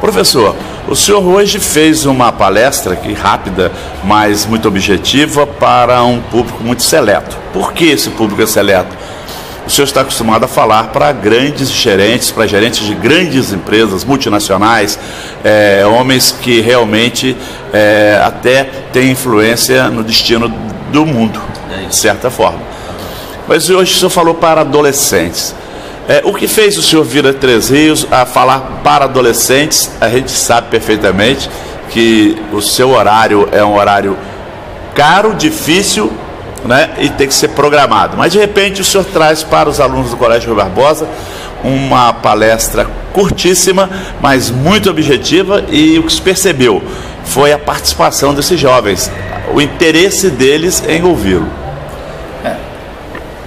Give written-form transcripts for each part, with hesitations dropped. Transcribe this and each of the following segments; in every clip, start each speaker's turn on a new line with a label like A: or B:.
A: Professor, o senhor hoje fez uma palestra aqui rápida, mas muito objetiva, para um público muito seleto. Por que esse público é seleto? O senhor está acostumado a falar para grandes gerentes, para gerentes de grandes empresas multinacionais, homens que realmente até têm influência no destino do mundo, de certa forma. Mas hoje o senhor falou para adolescentes. O que fez o senhor vir a Três Rios a falar para adolescentes? A gente sabe perfeitamente que o seu horário é um horário caro, difícil, né, e tem que ser programado. Mas de repente o senhor traz para os alunos do Colégio Rui Barbosa uma palestra curtíssima, mas muito objetiva, e o que se percebeu foi a participação desses jovens, o interesse deles em ouvi-lo.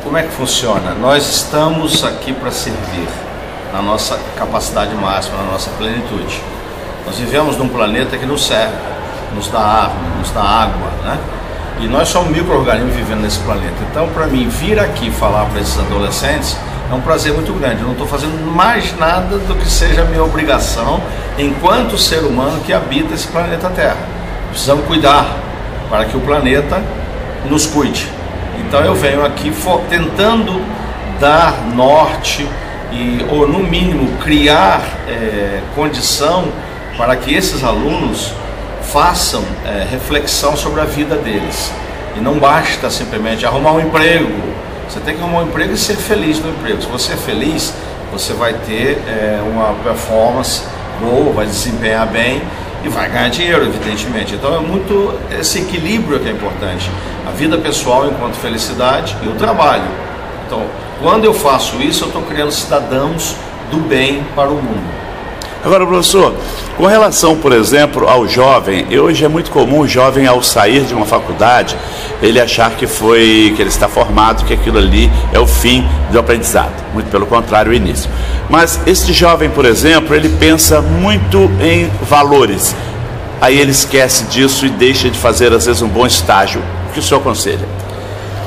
B: Como é que funciona? Nós estamos aqui para servir na nossa capacidade máxima, na nossa plenitude. Nós vivemos num planeta que nos serve, nos dá ar, nos dá água, né? E nós somos micro-organismos vivendo nesse planeta. Então, para mim, vir aqui falar para esses adolescentes é um prazer muito grande. Eu não estou fazendo mais nada do que seja a minha obrigação enquanto ser humano que habita esse planeta Terra. Precisamos cuidar para que o planeta nos cuide. Então eu venho aqui tentando dar norte ou no mínimo criar condição para que esses alunos façam reflexão sobre a vida deles. E não basta simplesmente arrumar um emprego. Você tem que arrumar um emprego e ser feliz no emprego. Se você é feliz, você vai ter uma performance boa, vai desempenhar bem e vai ganhar dinheiro, evidentemente. Então é muito esse equilíbrio que é importante. A vida pessoal enquanto felicidade e o trabalho. Então, quando eu faço isso, eu estou criando cidadãos do bem para o mundo.
A: Agora, professor, com relação, por exemplo, ao jovem, hoje é muito comum o jovem, ao sair de uma faculdade, ele achar que ele está formado, que aquilo ali é o fim do aprendizado. Muito pelo contrário, o início. Mas esse jovem, por exemplo, ele pensa muito em valores. Aí ele esquece disso e deixa de fazer, às vezes, um bom estágio. O que o senhor aconselha?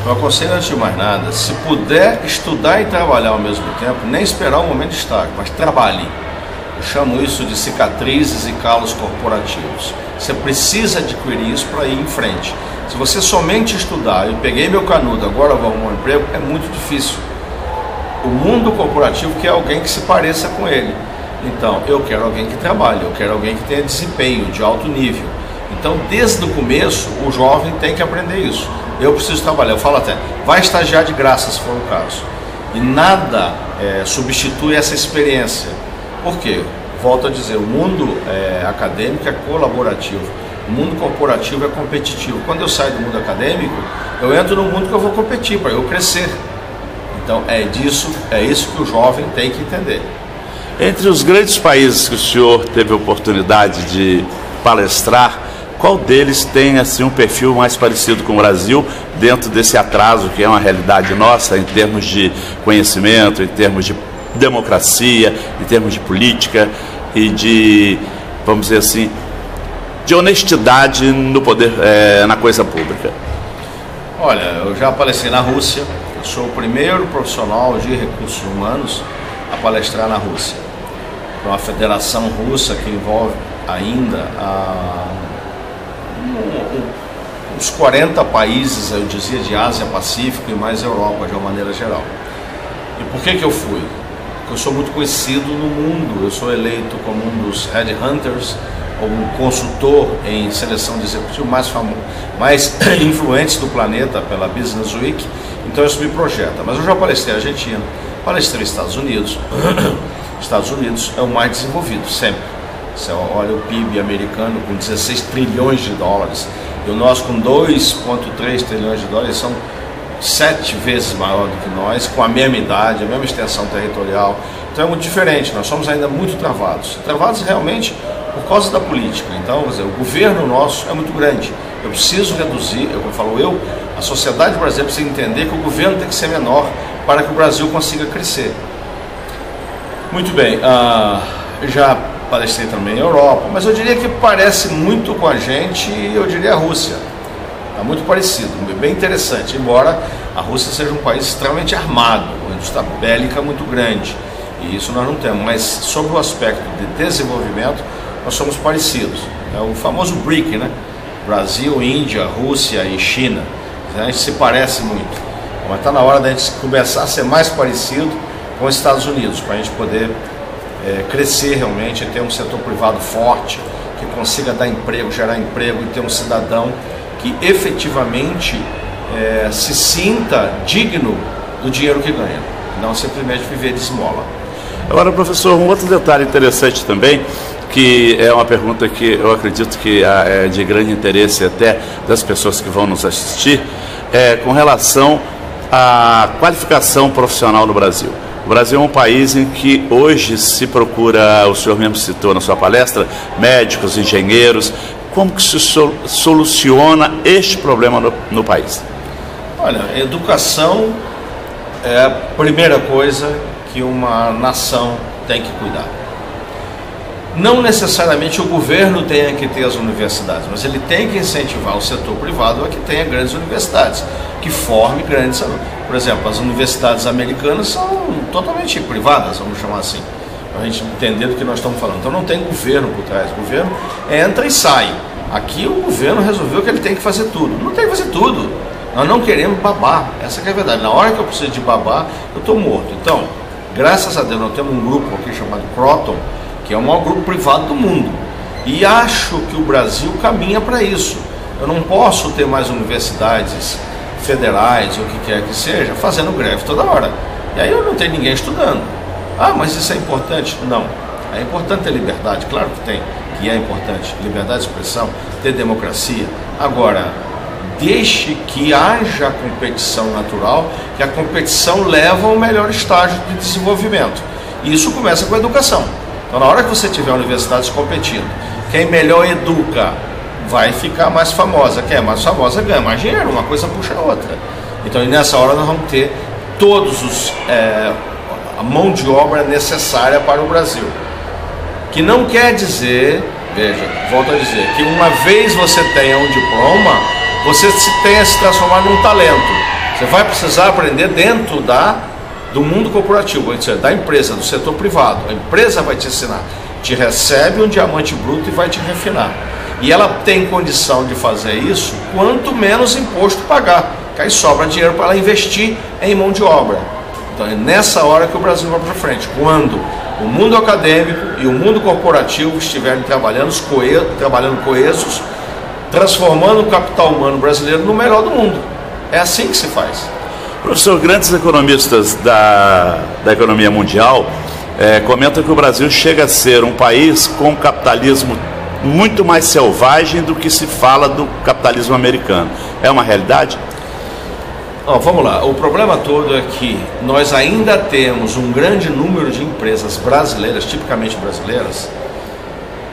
B: Eu aconselho, antes de mais nada, se puder estudar e trabalhar ao mesmo tempo, nem esperar o momento de estágio, mas trabalhe. Eu chamo isso de cicatrizes e calos corporativos. Você precisa adquirir isso para ir em frente. Se você somente estudar, eu peguei meu canudo, agora vou arrumar um emprego, é muito difícil. O mundo corporativo quer alguém que se pareça com ele. Então, eu quero alguém que trabalhe, eu quero alguém que tenha desempenho de alto nível. Então, desde o começo, o jovem tem que aprender isso. Eu preciso trabalhar. Eu falo até, vai estagiar de graça, se for o caso. E nada substitui essa experiência. Por quê? Volto a dizer, o mundo acadêmico é colaborativo. O mundo corporativo é competitivo. Quando eu saio do mundo acadêmico, eu entro no mundo que eu vou competir, para eu crescer. Então, é isso que o jovem tem que entender.
A: Entre os grandes países que o senhor teve a oportunidade de palestrar, qual deles tem assim um perfil mais parecido com o Brasil, dentro desse atraso que é uma realidade nossa em termos de conhecimento, em termos de democracia, em termos de política e de, vamos dizer assim, de honestidade no poder, na coisa pública?
B: Olha, eu já palestrei na Rússia. Eu sou o primeiro profissional de recursos humanos a palestrar na Rússia. Uma federação russa que envolve ainda uns 40 países, eu dizia, de Ásia, Pacífico e mais Europa, de uma maneira geral. E por que eu fui? Porque eu sou muito conhecido no mundo. Eu sou eleito como um dos headhunters, como um consultor em seleção de executivo mais influentes do planeta pela Business Week. Então isso me projeta. Mas eu já palestrei Argentina, palestrei Estados Unidos. Estados Unidos é o mais desenvolvido, sempre. Você olha o PIB americano com 16 trilhões de dólares e o nosso com 2,3 trilhões de dólares, são 7 vezes maior do que nós, com a mesma idade, a mesma extensão territorial. Então é muito diferente, nós somos ainda muito travados. Travados realmente por causa da política. Então, quer dizer, o governo nosso é muito grande. Eu preciso reduzir, a sociedade brasileira precisa entender que o governo tem que ser menor para que o Brasil consiga crescer. Muito bem, já palestrei também na Europa, mas eu diria que parece muito com a gente, eu diria a Rússia. Está muito parecido, bem interessante, embora a Rússia seja um país extremamente armado, uma indústria bélica muito grande. E isso nós não temos, mas sobre o aspecto de desenvolvimento, nós somos parecidos. É o famoso BRIC, né? Brasil, Índia, Rússia e China. A gente se parece muito, mas está na hora da gente começar a ser mais parecido com os Estados Unidos, para a gente poder crescer realmente, ter um setor privado forte, que consiga dar emprego, gerar emprego e ter um cidadão que efetivamente se sinta digno do dinheiro que ganha, não simplesmente viver de esmola.
A: Agora, professor, um outro detalhe interessante também, que é uma pergunta que eu acredito que é de grande interesse até das pessoas que vão nos assistir, com relação à qualificação profissional no Brasil. O Brasil é um país em que hoje se procura, o senhor mesmo citou na sua palestra, médicos, engenheiros. Como que se soluciona este problema no país?
B: Olha, educação é a primeira coisa que uma nação tem que cuidar. Não necessariamente o governo tenha que ter as universidades, mas ele tem que incentivar o setor privado a que tenha grandes universidades, que forme grandes alunos. Por exemplo, as universidades americanas são totalmente privadas, vamos chamar assim, para a gente entender do que nós estamos falando. Então não tem governo por trás, o governo entra e sai. Aqui o governo resolveu que ele tem que fazer tudo. Não tem que fazer tudo. Nós não queremos babar, essa que é a verdade. Na hora que eu preciso de babar, eu estou morto. Então, graças a Deus, nós temos um grupo aqui chamado Croton, que é o maior grupo privado do mundo. E acho que o Brasil caminha para isso. Eu não posso ter mais universidades federais, ou o que quer que seja, fazendo greve toda hora. E aí eu não tenho ninguém estudando. Ah, mas isso é importante? Não. É importante ter liberdade, claro que tem, que é importante. Liberdade de expressão, ter democracia. Agora, deixe que haja competição natural, que a competição leva ao melhor estágio de desenvolvimento. E isso começa com a educação. Então, na hora que você tiver universidades competindo, quem melhor educa vai ficar mais famosa. Quem é mais famosa ganha mais dinheiro, uma coisa puxa a outra. Então, nessa hora nós vamos ter a mão de obra necessária para o Brasil. Que não quer dizer, veja, volto a dizer, que uma vez você tenha um diploma, você tenha se transformado num talento. Você vai precisar aprender dentro do mundo corporativo, vou dizer, da empresa, do setor privado. A empresa vai te ensinar, te recebe um diamante bruto e vai te refinar. E ela tem condição de fazer isso quanto menos imposto pagar, que aí sobra dinheiro para ela investir em mão de obra. Então é nessa hora que o Brasil vai para frente, quando o mundo acadêmico e o mundo corporativo estiverem trabalhando coesos, transformando o capital humano brasileiro no melhor do mundo. É assim que se faz.
A: Professor, grandes economistas da economia mundial comentam que o Brasil chega a ser um país com capitalismo muito mais selvagem do que se fala do capitalismo americano. É uma realidade?
B: Vamos lá, o problema todo é que nós ainda temos um grande número de empresas brasileiras, tipicamente brasileiras,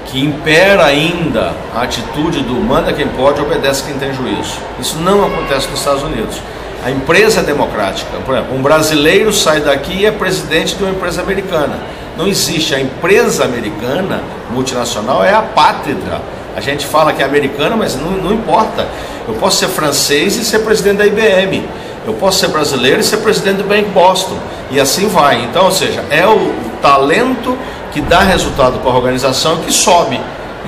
B: que impera ainda a atitude do manda quem pode, obedece quem tem juízo. Isso não acontece nos Estados Unidos. A empresa é democrática. Por exemplo, um brasileiro sai daqui e é presidente de uma empresa americana. Não existe. A empresa americana, multinacional, é apátrida. A gente fala que é americana, mas não importa. Eu posso ser francês e ser presidente da IBM. Eu posso ser brasileiro e ser presidente do Bank Boston. E assim vai. Então, ou seja, é o talento que dá resultado para a organização que sobe.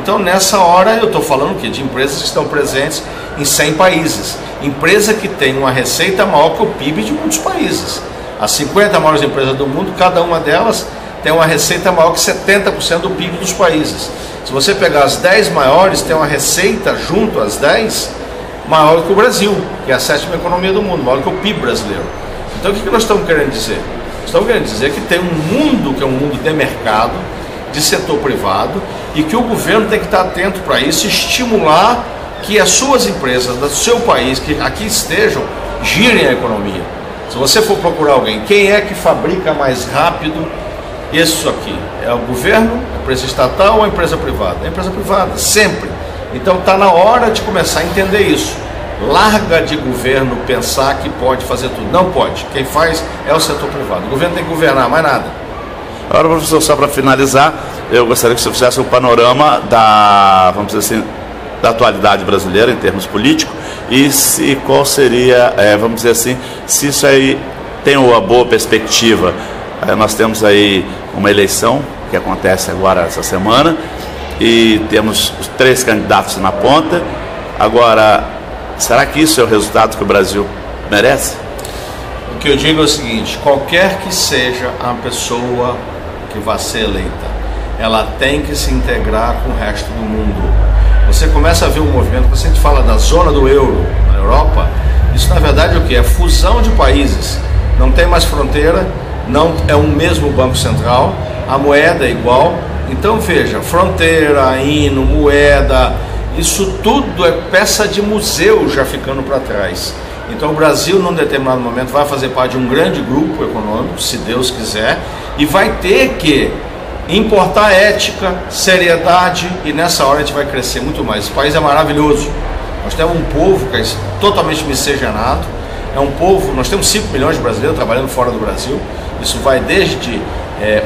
B: Então, nessa hora, eu estou falando de empresas que estão presentes em 100 países. Empresa que tem uma receita maior que o PIB de muitos países. As 50 maiores empresas do mundo, cada uma delas tem uma receita maior que 70% do PIB dos países. Se você pegar as 10 maiores, tem uma receita junto às 10 maior que o Brasil, que é a 7ª economia do mundo, maior que o PIB brasileiro. Então, o que nós estamos querendo dizer? Estamos querendo dizer que tem um mundo que é um mundo de mercado, de setor privado, e que o governo tem que estar atento para isso, estimular que as suas empresas do seu país, que aqui estejam, girem a economia. Se você for procurar alguém, quem é que fabrica mais rápido isso aqui? É o governo, a empresa estatal ou a empresa privada? É a empresa privada, sempre. Então está na hora de começar a entender isso. Larga de governo pensar que pode fazer tudo. Não pode. Quem faz é o setor privado. O governo tem que governar, mais nada.
A: Agora, professor, só para finalizar, eu gostaria que você fizesse um panorama vamos dizer assim, da atualidade brasileira em termos políticos e qual seria, vamos dizer assim, se isso aí tem uma boa perspectiva Nós temos aí uma eleição que acontece agora essa semana e temos os 3 candidatos na ponta. Agora, será que isso é o resultado que o Brasil merece?
B: O que eu digo é o seguinte: qualquer que seja a pessoa que vai ser eleita, ela tem que se integrar com o resto do mundo. Você começa a ver um movimento, quando a gente fala da zona do euro na Europa, isso na verdade é o que? É fusão de países. Não tem mais fronteira, não é um mesmo Banco Central, a moeda é igual. Então veja, fronteira, hino, moeda, isso tudo é peça de museu já ficando para trás. Então o Brasil, num determinado momento, vai fazer parte de um grande grupo econômico, se Deus quiser, e vai ter que importar ética, seriedade, e nessa hora a gente vai crescer muito mais. Esse país é maravilhoso. Nós temos um povo que é totalmente miscigenado, é um povo, nós temos 5 milhões de brasileiros trabalhando fora do Brasil. Isso vai desde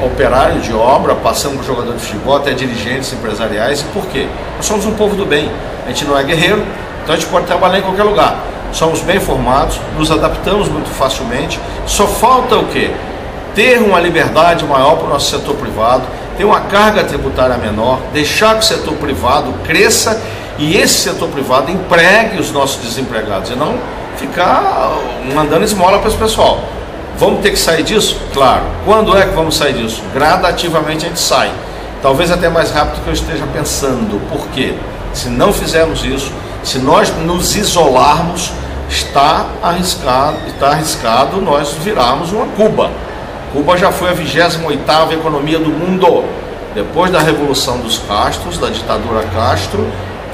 B: operário de obra, passando por jogador de futebol, até dirigentes empresariais. E por quê? Nós somos um povo do bem. A gente não é guerreiro, então a gente pode trabalhar em qualquer lugar. Somos bem formados, nos adaptamos muito facilmente. Só falta o quê? Ter uma liberdade maior para o nosso setor privado, ter uma carga tributária menor, deixar que o setor privado cresça e esse setor privado empregue os nossos desempregados e não ficar mandando esmola para esse pessoal. Vamos ter que sair disso? Claro. Quando é que vamos sair disso? Gradativamente a gente sai. Talvez até mais rápido do que eu esteja pensando. Por quê? Se não fizermos isso, se nós nos isolarmos, está arriscado nós virarmos uma Cuba. Cuba já foi a 28ª economia do mundo. Depois da Revolução dos Castros, da ditadura Castro,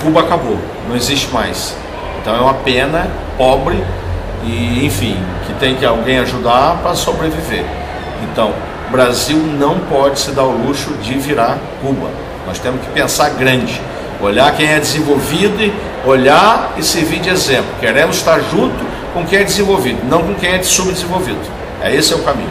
B: Cuba acabou, não existe mais. Então é uma pena, pobre, e enfim, que tem que alguém ajudar para sobreviver. Então, o Brasil não pode se dar o luxo de virar Cuba. Nós temos que pensar grande, olhar quem é desenvolvido, olhar e servir de exemplo. Queremos estar junto com quem é desenvolvido, não com quem é subdesenvolvido. Esse é o caminho.